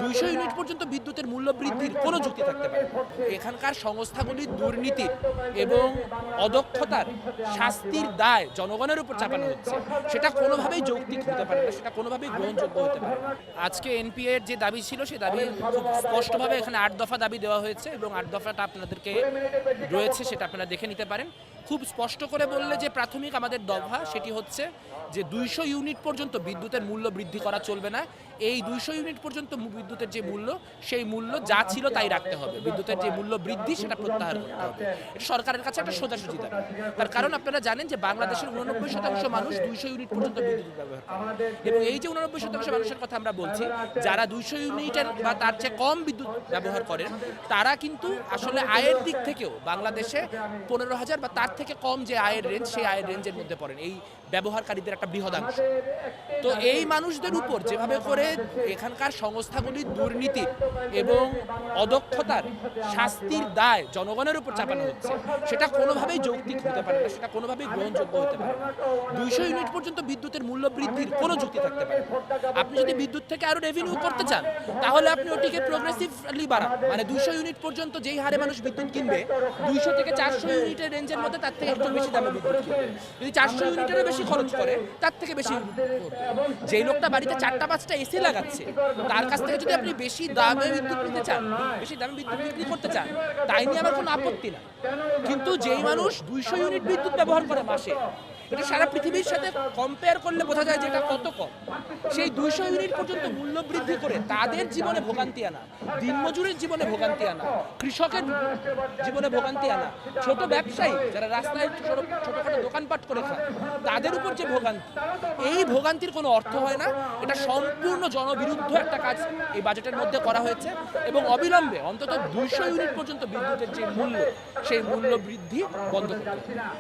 200 unit পর্যন্ত বিদ্যুতের মূল্য বৃদ্ধির কোনো যুক্তি থাকতে পারে না। এখানকার সংস্থাগুলির দুর্নীতির এবং অদক্ষতার শাস্তির দায় জনগণের উপর চাপানো হচ্ছে, সেটা কোনোভাবেই যৌক্তিক হতে পারে না, সেটা কোনোভাবেই গ্রহণযোগ্য হতে পারে না। আজকে এনপিএ এর যে দাবি ছিল সেই দাবি খুব স্পষ্টভাবে এখানে 8 দফা দাবি দেওয়া হয়েছে এবং 8 দফাটা আপনাদেরকে রয়েছে, সেটা আপনারা দেখে নিতে পারেন। খুব স্পষ্ট করে বললে যে প্রাথমিক আমাদের দফা সেটি হচ্ছে যে 200 ইউনিট পর্যন্ত বিদ্যুতের মূল্য বৃদ্ধি করা চলবে না। এই 200 ইউনিট পর্যন্ত বিদ্যুতের যে মূল্য, সেই মূল্য যা ছিল তাই রাখতে হবে। বিদ্যুতের যে মূল্য বৃদ্ধি সেটা প্রত্যাহার করতে হবে। এটা সরকারের কাছে একটা সোজাসুজি দাবি। তার কারণ আপনারা জানেন যে বাংলাদেশের 89% মানুষ 200 ইউনিট পর্যন্ত বিদ্যুৎ ব্যবহার করে এবং এই যে 89% মানুষের কথা আমরা বলছি, যারা 200 ইউনিটের বা তার চেয়ে কম বিদ্যুৎ ব্যবহার করেন, তারা কিন্তু আসলে আয়ের দিক থেকেও বাংলাদেশে 15,000 বা তার থেকে কম যে আয়ের রেঞ্জ, সেই আয়ের রেঞ্জের মধ্যে পড়েন এই ব্যবহারকারীদের একটা বৃহদাংশ। তো এই মানুষদের উপর যেভাবে করে এখানকার সংস্থাগুলির দুর্নীতি এবং অদক্ষতার শাস্তির দায় জনগণের উপর চাপানো হচ্ছে, সেটা কোনোভাবেই যৌক্তিক হতে পারে না, সেটা কোনোভাবেই গ্রহণযোগ্য হতে পারে না। 200 ইউনিট পর্যন্ত বিদ্যুতের মূল্য বৃদ্ধির কোনো যুক্তি থাকতে পারে না। আপনি যদি বিদ্যুৎ থেকে আরো রেভিনিউ করতে চান, তাহলে আপনি ওটিকে প্রোগ্রেসিভলি বাড়ান। মানে 200 ইউনিট পর্যন্ত যেই হারে মানুষ বিদ্যুৎ কিনবে, 200 থেকে 400 ইউনিটের রেঞ্জের মধ্যে তার থেকে একটু বেশি দামে বিদ্যুৎ কিনবে। যদি 400 ইউনিটেরও বেশি খরচ করে, তার থেকে বেশি করবে। যেই লোকটা বাড়িতে 4টা-5টা এসি লাগাচ্ছে, তার কাছ থেকে যদি আপনি বেশি দামে বিদ্যুৎ নিতে চান, বেশি দামে বিদ্যুৎ বিক্রি করতে চান, তাই নিয়ে আমার কোনো আপত্তি না। কিন্তু যেই মানুষ 200 ইউনিট বিদ্যুৎ ব্যবহার করে মাসে, এটা সারা পৃথিবীর সাথে কম্পেয়ার করলে বোঝা যায় যে এটা কত কম। সেই 200 ইউনিট পর্যন্ত মূল্য বৃদ্ধি করে তাদের জীবনে ভোগান্তি আনা, দিনমজুরের জীবনে ভোগান্তি আনা, কৃষকের জীবনে ভোগান্তি আনা, ছোট ব্যবসায়ী যারা রাস্তায় ছোটখাটো দোকানপাট করে খায়, তাদের উপর যে ভোগান্তি, এই ভোগান্তির কোনো অর্থ হয় না। এটা সম্পূর্ণ জনবিরুদ্ধ একটা কাজ এই বাজেটের মধ্যে করা হয়েছে এবং অবিলম্বে অন্তত 200 ইউনিট পর্যন্ত বিদ্যুতের যে মূল্য, সেই মূল্য বৃদ্ধি বন্ধ করতে হবে।